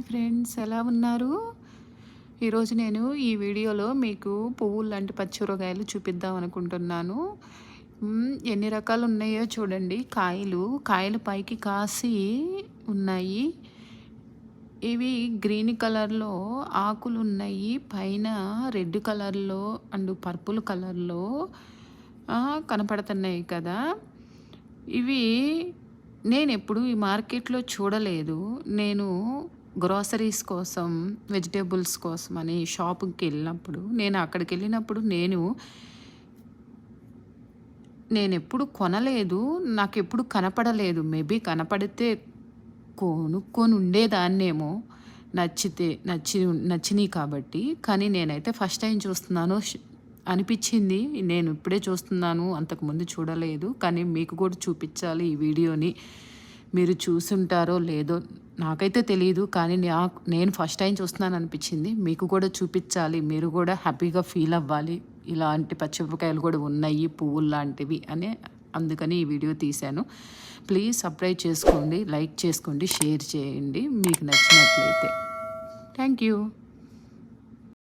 Hi friends, ఎలా ఉన్నారు? ఈరోజు నేను ఈ వీడియోలో మీకు పువ్వులు లాంటి పచ్చిమిరపకాయలు చూపిద్దాం అనుకుంటున్నాను. ఎన్ని రకాలు ఉన్నాయో చూడండి. కాయలు పైకి కాసి ఉన్నాయి. ఇవి గ్రీన్ కలర్లో ఆకులు ఉన్నాయి. పైన రెడ్ కలర్లో అండ్ పర్పుల్ కలర్లో కనపడుతున్నాయి కదా. ఇవి నేనెప్పుడు ఈ మార్కెట్లో చూడలేదు. నేను గ్రోసరీస్ కోసం, వెజిటేబుల్స్ కోసం అని షాపుకి వెళ్ళినప్పుడు, అక్కడికి వెళ్ళినప్పుడు నేనెప్పుడు కొనలేదు. నాకెప్పుడు కనపడలేదు. మేబీ కనపడితే కొనుక్కొని ఉండేదాన్నేమో, నచ్చినాయి కాబట్టి. కానీ నేనైతే ఫస్ట్ టైం చూస్తున్నాను అనిపించింది. నేను ఇప్పుడే చూస్తున్నాను, అంతకుముందు చూడలేదు. కానీ మీకు కూడా చూపించాలి ఈ వీడియోని. మీరు చూసుంటారో లేదో నాకైతే తెలియదు, కానీ నేను ఫస్ట్ టైం చూస్తున్నాను అనిపించింది. మీకు కూడా చూపించాలి, మీరు కూడా హ్యాపీగా ఫీల్ అవ్వాలి. ఇలాంటి పచ్చిమిరపకాయలు కూడా ఉన్నాయి, పువ్వులు లాంటివి అని. అందుకని ఈ వీడియో తీశాను. ప్లీజ్ సబ్స్క్రైబ్ చేసుకోండి, లైక్ చేసుకోండి, షేర్ చేయండి మీకు నచ్చినట్లయితే. Thank you.